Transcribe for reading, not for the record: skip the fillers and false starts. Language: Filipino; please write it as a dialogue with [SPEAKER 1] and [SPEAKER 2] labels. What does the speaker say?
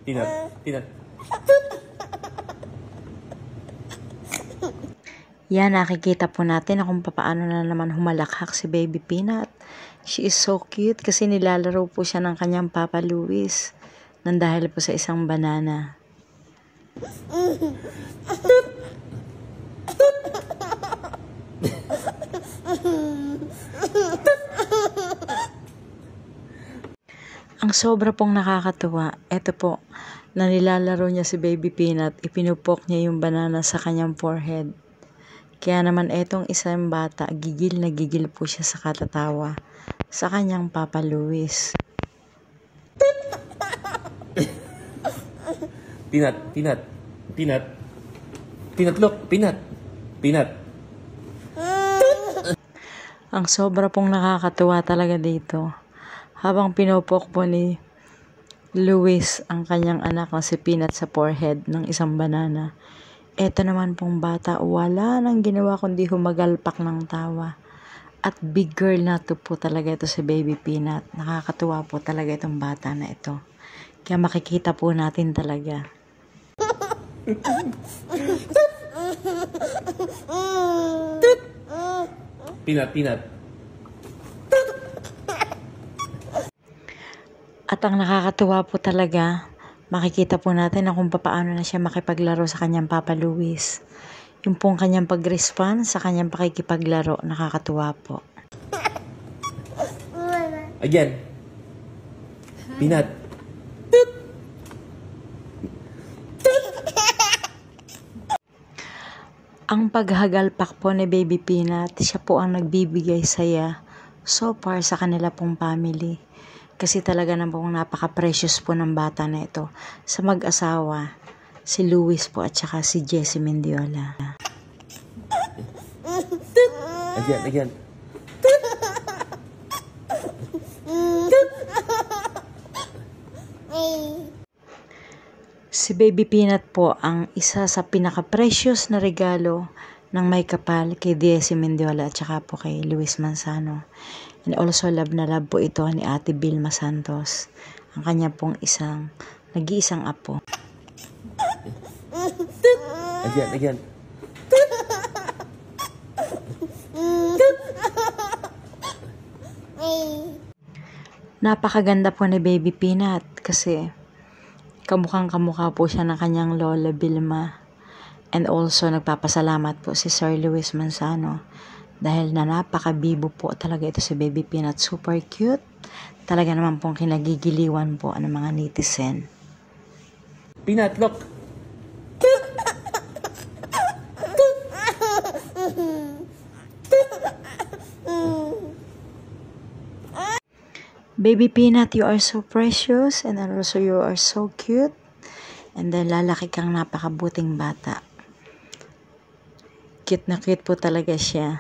[SPEAKER 1] Peanut. Peanut.
[SPEAKER 2] Yan, nakikita po natin kung paano na naman humalakhak si Baby Peanut. She is so cute kasi nilalaro po siya ng kanyang Papa Louis nang dahil po sa isang banana. Ang sobra pong nakakatuwa, eto po, na nilalaro niya si Baby Peanut, ipinupok niya yung banana sa kanyang forehead. Kaya naman etong isang bata, gigil na gigil po siya sa katatawa sa kanyang Papa Louis.
[SPEAKER 1] Peanut. Peanut. Peanut. Peanut, look. Peanut. Peanut.
[SPEAKER 2] Ang sobra pong nakakatuwa talaga dito. Habang pinupok po ni Louis ang kanyang anak na si Peanut sa forehead ng isang banana. Eto naman pong bata, wala nang ginawa kundi humagalpak ng tawa. At big girl na to po talaga ito si Baby Peanut. Nakakatuwa po talaga itong bata na ito. Kaya makikita po natin talaga.
[SPEAKER 1] Peanut. Peanut.
[SPEAKER 2] At ang nakakatuwa po talaga, makikita po natin na kung paano na siya makipaglaro sa kanyang Papa Louis. Yung pong kanyang pag-respond sa kanyang pakikipaglaro, nakakatuwa po.
[SPEAKER 1] Again. Peanut.
[SPEAKER 2] Ang paghagalpak po ni Baby Peanut, siya po ang nagbibigay saya so far sa kanila pong family. Kasi talaga namang napaka-precious po ng bata na ito sa mag-asawa, si Louis po at saka si Jessie Mendiola.
[SPEAKER 1] Again.
[SPEAKER 2] Si Baby Peanut po ang isa sa pinaka-precious na regalo ng may kapal kay Jessie Mendiola at saka po kay Luis Manzano. And also love na love po ito ni Ate Vilma Santos, ang kanya pong nag-iisang apo.
[SPEAKER 1] Again.
[SPEAKER 2] Napakaganda po ni Baby Peanut kasi kamukhang kamukha po siya ng kanyang lola Vilma. And also nagpapasalamat po si Sir Luis Manzano dahil na napakabibo po talaga ito si Baby Peanut. Super cute. Talaga naman pong kinagigiliwan po ng mga netizen.
[SPEAKER 1] Peanut, look.
[SPEAKER 2] Baby Peanut, you are so precious and also you are so cute. And then lalaki kang napakabuting bata. Cute na cute po talaga siya.